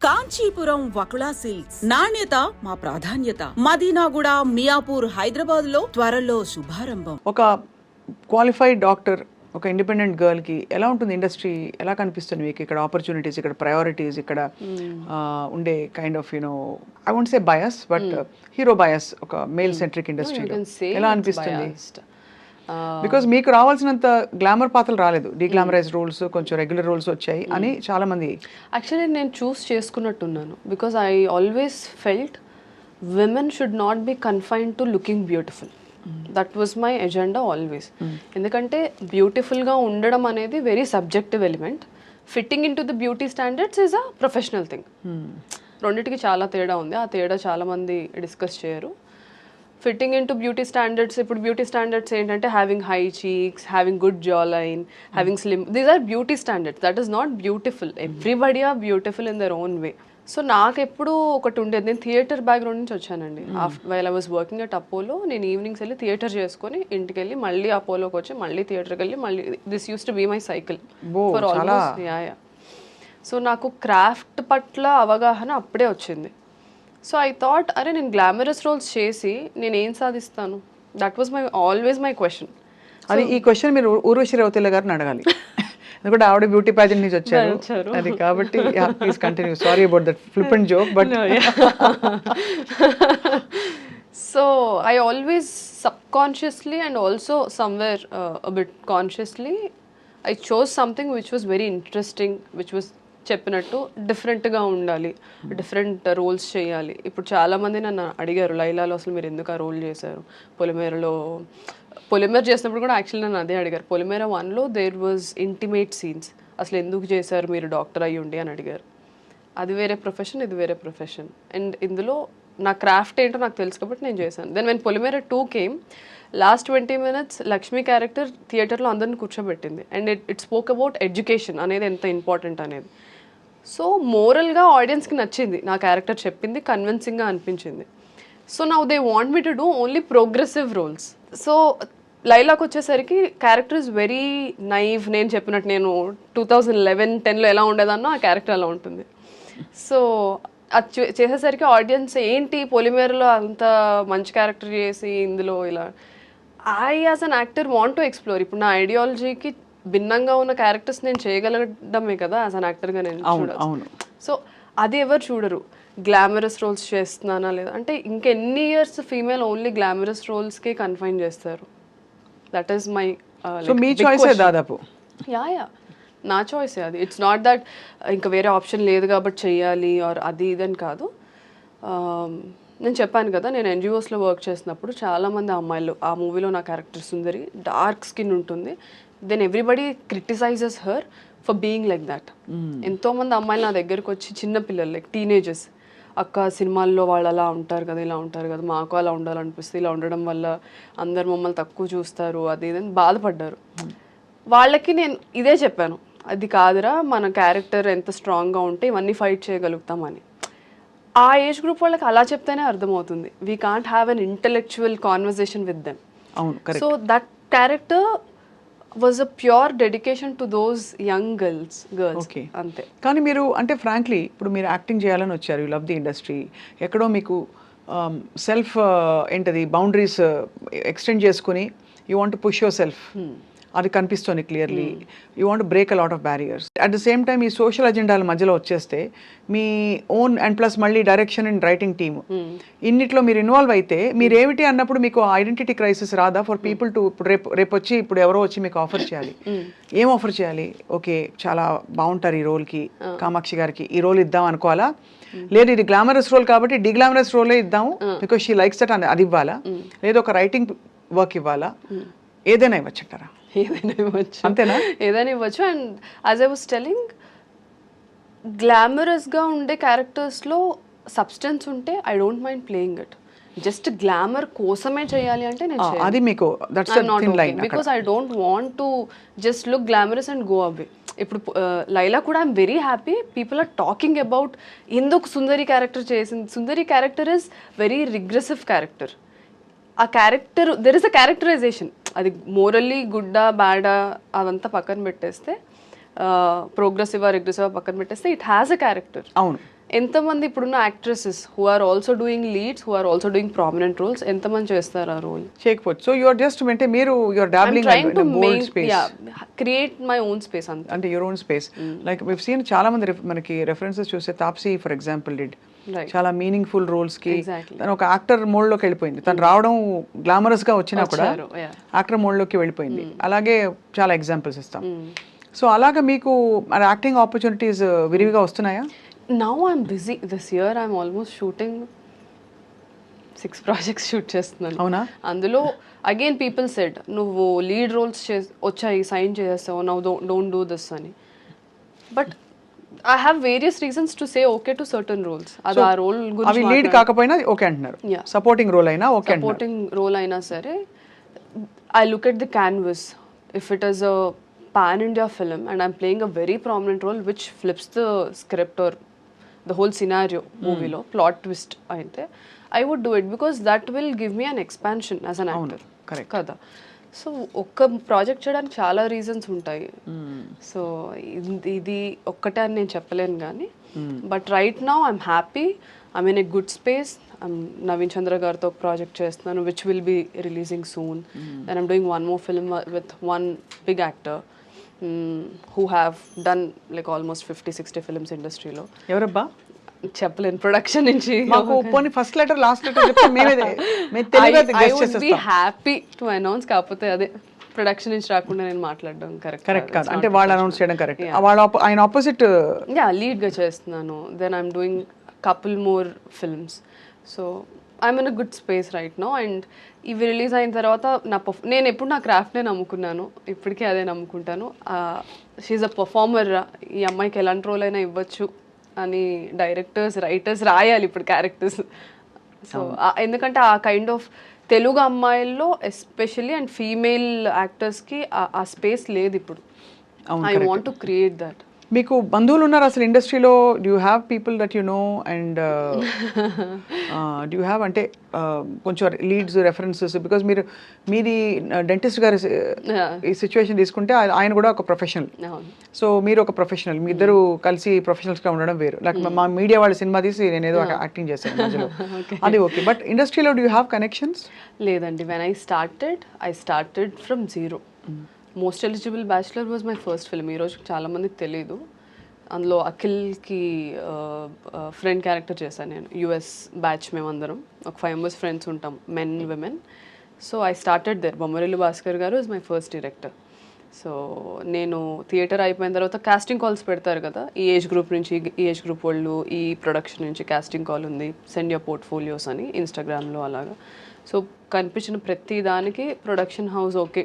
Kanchipuram Vakula silks నాణ్యత మా ప్రాధాన్యత. మదీనాగూడ, మియాపూర్, హైదరాబాద్ లో త్వరలో శుభారంభం. ఒక క్వాలిఫైడ్ డాక్టర్, ఒక ఇండిపెండెంట్ గర్ల్ కి ఎలా ఉంటుంది ఇండస్ట్రీ? ఎలా కనిపిస్తుంది మీకు ఇక్కడ ఆపర్చునిటీస్, ఇక్కడ ప్రయారిటీస్, ఇక్కడ ఉండే kind of I won't say bias but hero bias ఒక మేల్ సెంట్రిక్ ఇండస్ట్రీలో ఎలా అనిపిస్తుంది? బికాజ్ మీకు రావాల్సినంత గ్లామర్ పాత్రలు రాలేదు, డీగ్లామరైజ్ రోల్స్, కొంచెం రెగ్యులర్ రోల్స్ వచ్చాయి అని చాలా మంది. యాక్చువల్లీ నేను చూస్ చేసుకున్నట్టున్నాను because I always felt women should not be confined to looking beautiful. That was my agenda always. ఎందుకంటే బ్యూటిఫుల్గా ఉండడం అనేది very subjective element. Fitting in to the beauty standards is a professional thing. రెండింటికి చాలా తేడా ఉంది. ఆ తేడా చాలా మంది డిస్కస్ చేయరు. Fitting in to beauty standards, ఇప్పుడు బ్యూటీ స్టాండర్డ్స్ ఏంటంటే having high cheeks, having good jaw line, having slim, these are beauty standards. That is not beautiful. Everybody are beautiful in their own way. So నాకు ఎప్పుడు ఒకటి ఉండేది, నేను theatre background నుంచి వచ్చానండి. While I was working at Apollo, నేను evenings వెళ్ళి theatre చేసుకొని ఇంటికి వెళ్ళి మళ్ళీ అపోలోకి వచ్చి మళ్ళీ థియేటర్కి వెళ్ళి మళ్ళీ this use to be my cycle for almost. Yeah. So నాకు క్రాఫ్ట్ పట్ల అవగాహన అప్పుడే వచ్చింది. సో ఐ థాట్, అరే నేను గ్లామరస్ రోల్స్ చేసి నేను ఏం సాధిస్తాను? That was always my question. అది ఈ క్వశ్చన్ మీరు ఊర్వశి రౌతేల గారిని అడగాలి, ఎందుకంటే ఆవిడ బ్యూటీ ప్యాజెంట్ నుంచి వచ్చారు అది కాబట్టి. Please continue. Sorry about that flip and joke but so I always subconsciously and also somewhere a bit consciously I chose something which was very interesting, which was చెప్పినట్టు డిఫరెంట్గా ఉండాలి, డిఫరెంట్ రోల్స్ చేయాలి. ఇప్పుడు చాలామంది నన్ను అడిగారు, లైలాలో అసలు మీరు ఎందుకు ఆ రోల్ చేశారు, పొలిమేర చేసినప్పుడు కూడా యాక్చువల్లీ నన్ను అదే అడిగారు. పొలిమేర 1లో దేర్ వాజ్ ఇంటిమేట్ సీన్స్, అసలు ఎందుకు చేశారు మీరు డాక్టర్ అయ్యి ఉండి అని అడిగారు. అది వేరే ప్రొఫెషన్, ఇది వేరే ప్రొఫెషన్. అండ్ ఇందులో నా క్రాఫ్ట్ ఏంటో నాకు తెలుసు కాబట్టి నేను చేశాను. Then when Polimera 2 came, last 20 minutes Lakshmi character థియేటర్లో అందరిని కూర్చోబెట్టింది. And it spoke about education అనేది ఎంత ఇంపార్టెంట్ అనేది. సో మోరల్గా ఆడియన్స్కి నచ్చింది నా క్యారెక్టర్, చెప్పింది కన్విన్సింగ్గా అనిపించింది. So now they want me to do only progressive roles. So లైలాకి వచ్చేసరికి క్యారెక్టర్ ఇస్ వెరీ నైవ్. నేను చెప్పినట్టు నేను 2011-10లో ఎలా ఉండేదన్నో ఆ క్యారెక్టర్ అలా ఉంటుంది. సో అది చేసేసరికి ఆడియన్స్ ఏంటి పొలిమేరలో అంత మంచి క్యారెక్టర్ చేసి ఇందులో ఇలా, I as an actor want to explore. ఇప్పుడు నా ఐడియాలజీకి భిన్నంగా ఉన్న క్యారెక్టర్స్ నేను చేయగలగడమే కదా యాజ్ అన్ యాక్టర్గా నేను చూడాలి. సో అది ఎవరు చూడరు. గ్లామరస్ రోల్స్ చేస్తున్నానా లేదా అంటే, ఇంకెన్ని ఇయర్స్ ఫీమేల్ ఓన్లీ గ్లామరస్ రోల్స్కే కన్ఫైన్ చేస్తారు. దట్ ఈస్ మై దాదాపు యా నా చాయిస్ అది. ఇట్స్ నాట్ దట్ ఇంకా వేరే ఆప్షన్ లేదు కాబట్టి చెయ్యాలి ఆర్ అది ఇదని కాదు. నేను చెప్పాను కదా, నేను ఎన్జిఓస్లో వర్క్ చేసినప్పుడు చాలామంది అమ్మాయిలు, ఆ మూవీలో నా క్యారెక్టర్ సుందరి డార్క్ స్కిన్ ఉంటుంది, then everybody criticises her for being like that. ఎంతోమంది అమ్మాయిలు నా దగ్గరకు వచ్చి, చిన్న పిల్లలు లైక్ టీనేజర్స్, అక్క సినిమాల్లో వాళ్ళు అలా ఉంటారు కదా, ఇలా ఉంటారు కదా, మాకు అలా ఉండాలనిపిస్తుంది, ఇలా ఉండడం వల్ల అందరు మమ్మల్ని తక్కువ చూస్తారు, అది ఇదని బాధపడ్డారు. వాళ్ళకి నేను ఇదే చెప్పాను, అది కాదురా, మన క్యారెక్టర్ ఎంత స్ట్రాంగ్గా ఉంటే ఇవన్నీ ఫైట్ చేయగలుగుతామని. ఆ ఏజ్ గ్రూప్ వాళ్ళకి అలా చెప్తేనే అర్థమవుతుంది. We can't have an intellectual conversation with them. So that character was a pure dedication to those young girls. అంతే. కానీ మీరు అంటే ఫ్రాంక్లీ ఇప్పుడు మీరు యాక్టింగ్ చేయాలని వచ్చారు, యూ లవ్ ది ఇండస్ట్రీ, ఎక్కడో మీకు సెల్ఫ్ ఏంటది బౌండరీస్ ఎక్స్టెండ్ చేసుకుని you want to push your self, అది కనిపిస్తుంది clearly. You want break a lot of barriers. At the same time ఈ సోషల్ అజెండాల మధ్యలో వచ్చేస్తే మీ ఓన్ అండ్ ప్లస్ మళ్ళీ డైరెక్షన్ అండ్ రైటింగ్ టీమ్, ఇన్నిట్లో మీరు ఇన్వాల్వ్ అయితే మీరేమిటి అన్నప్పుడు మీకు ఐడెంటిటీ క్రైసిస్ రాదా ఫర్ పీపుల్ టు? రేపు వచ్చి ఇప్పుడు ఎవరో వచ్చి మీకు ఆఫర్ చేయాలి, ఏం ఆఫర్ చేయాలి? ఓకే చాలా బాగుంటారు ఈ రోల్కి, కామాక్షి గారికి ఈ రోల్ ఇద్దాం అనుకోవాలా? లేదు ఇది గ్లామరస్ రోల్ కాబట్టి డిగ్లామరస్ రోలే ఇద్దాము బికాస్ షీ లైక్స్ దట్, అది ఇవ్వాలా? లేదు ఒక రైటింగ్ వర్క్ ఇవ్వాలా? ఏదైనా ఇవ్వచ్చు అంటారా? ఏదైనా ఇవ్వచ్చు, అంతేనా? ఏదైనా ఇవ్వచ్చు. And as I was telling, గ్లామరస్గా ఉండే క్యారెక్టర్స్లో సబ్స్టెన్స్ ఉంటే I don't mind playing it. Just glamour కోసమే చేయాలి అంటే నేను అది మీకు because I don't want to just look glamorous and go away. ఇప్పుడు లైలా కూడా I'm very happy people are talking about ఎందుకు సుందరి క్యారెక్టర్ చేసింది. Sundari character is very regressive character. ఆ character, there is a characterisation. అది మోరల్లీ గుడ్డా బ్యాడా అదంతా పక్కన పెట్టేస్తే, ప్రోగ్రెసివా రిగ్రెసివా పక్కన పెట్టేస్తే, ఇట్ హ్యాస్ అ క్యారెక్టర్. అవును. ఎంతమంది ఇప్పుడున్న actresses who are also doing leads, who are also doing prominent roles, ఎంతమంది చేస్తారు ఆ రోల్? చేయకపోవచ్చు. సో యు ఆర్ జస్ట్ అంటే మీరు you are dabbling in the bold space, create my own space అంటే your own space. Like we've seen చాలా మంది మనకి రెఫరెన్సెస్ చూస్తే తాప్సీ ఫర్ ఎగ్జాంపుల్ డిడ్ చాలా మీనింగ్ఫుల్ రోల్స్ కి తను ఒక యాక్టర్ మోడ్ లోకి వెళ్ళిపోయింది. తను రావడం గ్లామరస్ గా వచ్చినా కూడా యాక్టర్ మోడ్ లోకి వెళ్ళిపోయింది. అలాగే చాలా ఎగ్జాంపుల్స్ ఇస్తాం. సో అలాగా మీకు యాక్టింగ్ ఆపర్చునిటీస్ విరివిగా వస్తున్నాయా? Now I'm busy. This year I'm almost shooting 6 projects shoot చేస్తున్నాను. అవునా? అందులో అగైన్ పీపుల్ సెడ్ నువ్వు లీడ్ రోల్స్ వచ్చాయి, సైన్ చేస్తావు, నవ్ డోంట్ డూ దిస్ అని. But I have various reasons to say okay to certain roles. అది ఆ role గురించి అవి లీడ్ కాకపోయినా ఓకే అంటున్నారు. సపోర్టింగ్ రోల్ అయినా ఓకే అంటున్నారు. సపోర్టింగ్ రోల్ అయినా సరే I look at the canvas. If it is a pan-India film and I'm playing a very prominent role which flips the script or the whole scenario movie lo plot twist అయితే I would do it because that will give me an expansion as an actor. Correct. కదా. So ఒక్క project చేయడానికి చాలా reasons ఉంటాయి. So ఇది ఒక్కటే అని నేను చెప్పలేను కానీ but right now I'm happy, I'm in a good space. Naveen Chandra గారితో ఒక ప్రాజెక్ట్ చేస్తున్నాను which will be releasing soon. Then I'm doing one more film with one big actor who have done like almost 50-60 films ఇండస్ట్రీలో. ఎవరబ్బా? చెప్పలేను. Production నుంచి మాకు పోనీ first letter last letter చెప్తే మేమే తెలివిగా గెస్ చేసేస్తాం. Be happy to announce. కాకపోతే అదే ప్రొడక్షన్ నుంచి రాకుండా నేను మాట్లాడడం కరెక్ట్ కాదు. అంటే వాళ్ళు అనౌన్స్ చేయడం కరెక్ట్. ఆయన ఆపోజిట్ లీడ్ గా చేస్తున్నాను. Then I'm doing couple more films. So I'm in a good space right now. And ఇవి రిలీజ్ అయిన తర్వాత నేను ఎప్పుడు నా క్రాఫ్ట్నే నమ్ముకున్నాను, ఇప్పటికీ అదే నమ్ముకుంటాను. She a performer. ఈ అమ్మాయికి ఎలాంటి రోల్ అయినా ఇవ్వచ్చు అని డైరెక్టర్స్ రైటర్స్ రాయాలి ఇప్పుడు క్యారెక్టర్స్. సో ఎందుకంటే ఆ కైండ్ ఆఫ్ తెలుగు అమ్మాయిల్లో ఎస్పెషల్లీ అండ్ ఫీమేల్ యాక్టర్స్కి ఆ స్పేస్ లేదు ఇప్పుడు. I want to create that. మీకు బంధువులు ఉన్నారు అసలు ఇండస్ట్రీలో? Do you have people that you know and do you have అంటే కొంచెం లీడ్స్ రెఫరెన్సెస్? బికాజ్ మీది డెంటిస్ట్ గారి ఈ సిచ్యువేషన్ తీసుకుంటే ఆయన కూడా ఒక ప్రొఫెషనల్. సో మీరు ఒక ప్రొఫెషనల్, మీ ఇద్దరు కలిసి ప్రొఫెషనల్స్గా ఉండడం వేరు. లైక్ మా మీడియా వాళ్ళ సినిమా తీసి నేను ఏదో యాక్టింగ్ చేశాను మధ్యలో, అది ఓకే. బట్ ఇండస్ట్రీలో డూ యూ హ్యావ్ కనెక్షన్స్? లేదండి. When I started from zero. Most eligible bachelor was my first film. ఈరోజు చాలామందికి తెలీదు. అందులో అఖిల్కి ఫ్రెండ్ క్యారెక్టర్ చేశాను నేను. యుఎస్ బ్యాచ్ మేమందరం ఒక 5 members ఫ్రెండ్స్ ఉంటాం, men women. So I started there. Bommarillu Bhaskar garu is my first director. So నేను థియేటర్ అయిపోయిన తర్వాత కాస్టింగ్ కాల్స్ పెడతారు కదా, ఈ ఏజ్ గ్రూప్ నుంచి, ఈ ఏజ్ గ్రూప్ వాళ్ళు, ఈ ప్రొడక్షన్ నుంచి కాస్టింగ్ కాల్ ఉంది, సెండ్ యువర్ పోర్ట్ఫోలియోస్ అని ఇన్స్టాగ్రామ్లో అలాగా. సో కనిపించిన ప్రతి దానికి production house okay,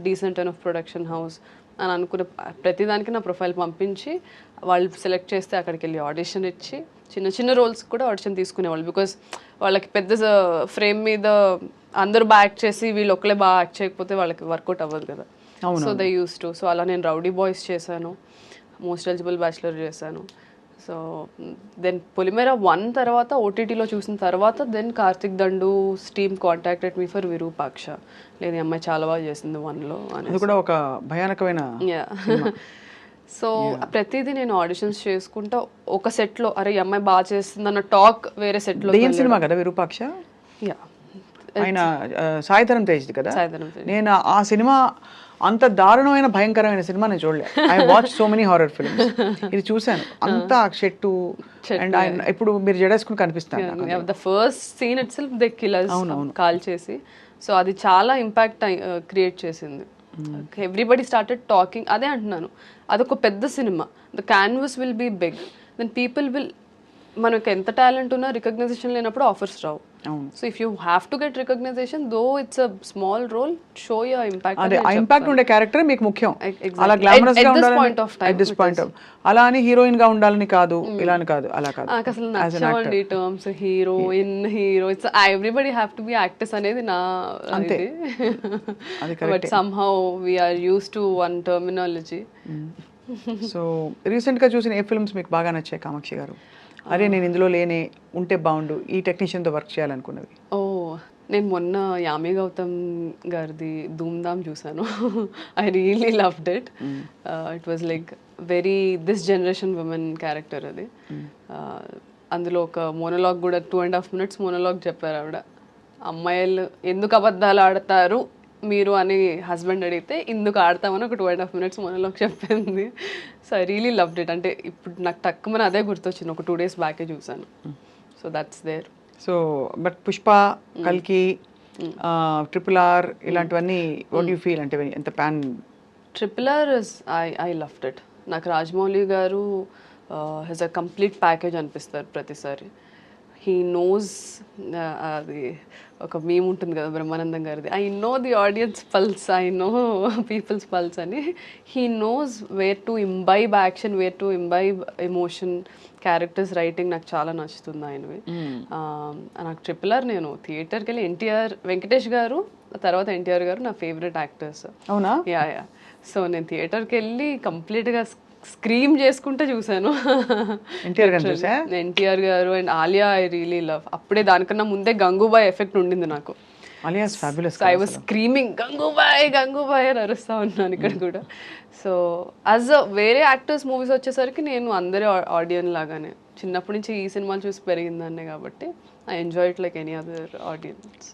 decent of production house అని అనుకున్న ప్రతిదానికి నా ప్రొఫైల్ పంపించి వాళ్ళు సెలెక్ట్ చేస్తే అక్కడికి వెళ్ళి ఆడిషన్ ఇచ్చి చిన్న చిన్న రోల్స్ కూడా ఆడిషన్ తీసుకునేవాళ్ళు. బికాస్ వాళ్ళకి పెద్ద ఫ్రేమ్ మీద అందరూ బాగా యాక్ట్ చేసి వీళ్ళు ఒకళ్ళే బాగా యాక్ట్ చేయకపోతే వాళ్ళకి వర్కౌట్ అవ్వదు కదా. So they use to. So అలా నేను రౌడీ బాయ్స్ చేశాను, మోస్ట్ ఎలిజిబుల్ బ్యాచులర్ చేశాను. సో దెన్ పొలిమేర 1 తర్వాత ఓటీటీలో చూసిన తర్వాత then Karthik Dandu team contacted me for Virupaksha. లేదు అమ్మాయి చాలా బాగా చేసింది 1లో అని. అది కూడా ఒక భయానకమైన. సో ప్రతిదీ నేను ఆడిషన్స్ చేసుకుంటా ఒక సెట్లో, అరే ఈ అమ్మాయి బాగా చేస్తుంది అన్న టాక్ వేరే సెట్లో. దెయ్యం సినిమా కదా విరూపాక్ష? ఆయన సాయిధరం తేజ్ కదా. నేను ఆ సినిమా అంత దారుణమైన భయంకరమైన సినిమా నేను చూడలే. I watch so many horror films. ఇది చూశాను. అంతా చెట్టు అండ్ ఇప్పుడు మీరు జడేసుకుని కనిపిస్తాను. The first scene itself they kill us call చేసి. సో అది చాలా ఇంపాక్ట్ క్రియేట్ చేసింది. Everybody started talking. అదే అంటున్నాను, అదొక పెద్ద cinema. The canvas will be big. Then people will, మనకు ఎంత టాలెంట్ ఉన్నా రికగ్నైజేషన్ లేనప్పుడు ఆఫర్స్ రావు. So if you have to get recognition though it's a small role, show your impact. అదే ఆ ఇంపాక్ట్ ఉండే క్యారెక్టర్ మీకు ముఖ్యం. అలా గ్లామరస్ గా ఉండాలి అట్ దిస్ పాయింట్ ఆఫ్. అలా అని హీరోయిన్ గా ఉండాలని కాదు, ఇలా అని కాదు, అలా కాదు. నాకు అసలు నచ్చవండి terms heroine, hero. It's everybody have to be actors అనేది నా అంతే. But somehow we are used to one terminology. So recent గా చూసిన ఏ ఫిల్మ్స్ మీకు బాగా నచ్చాయి కామాక్షి గారు? అరే నేను ఇందులో లేనే ఉంటే బాగుండు, ఈ టెక్నీషియన్తో వర్క్ చేయాలనుకున్నది? నేను మొన్న యామి గౌతమ్ గారిది ధూమ్ధామ్ చూసాను. I really loved it. It was like very this generation women character అది. అందులో ఒక మోనోలాగ్ కూడా 2.5 minutes మోనోలాగ్ చెప్పారు ఆవిడ. అమ్మాయిలు ఎందుకు అబద్ధాలు ఆడతారు మీరు అని హస్బెండ్ అడిగితే ఇందుకు ఆడతామని ఒక 2.5 minutes మోనోలాగ్ చెప్పింది. So I really loved it. అంటే ఇప్పుడు నాకు తక్కువ అదే గుర్తొచ్చింది, ఒక 2 days బ్యాకే చూసాను. So that's there. So but Pushpa, కల్కి, RRR ఇలాంటివన్నీ వాట్ యూ ఫీల్ అంటే ఎంత pan? RRR is I loved it. నాకు రాజమౌళి గారు హెస్ అ కంప్లీట్ ప్యాకేజ్ అనిపిస్తారు ప్రతిసారి. హీ నోస్, అది ఒక మీమ్ ఉంటుంది కదా బ్రహ్మానందం గారిది, I know the audience pulse, I know people's pulse అని. He knows where to imbibe action, where to imbibe emotion. Characters writing నాకు చాలా నచ్చుతుంది ఆయనవి. నాకు RRR నేను థియేటర్కి వెళ్ళి ఎన్టీఆర్, వెంకటేష్ గారు తర్వాత ఎన్టీఆర్ గారు నా ఫేవరెట్ యాక్టర్స్. అవునా? యా. సో నేను థియేటర్కి వెళ్ళి కంప్లీట్గా స్క్రీమ్ చేసుకుంటే చూసాను. ఎన్టీఆర్ గారు and Alia I really love. అప్పుడే దానికన్నా ముందే గంగూబాయ్ ఎఫెక్ట్ ఉండింది నాకు. I was screaming Gangubai Gangubai అని అరుస్తా ఉన్నాను ఇక్కడ కూడా. సో యాజ్ అ వేరే యాక్టర్స్ మూవీస్ వచ్చేసరికి నేను అందరి ఆడియన్స్ లాగానే చిన్నప్పటి నుంచి ఈ సినిమాలు చూసి పెరిగిందాన్నే కాబట్టి I enjoy it like any other audience.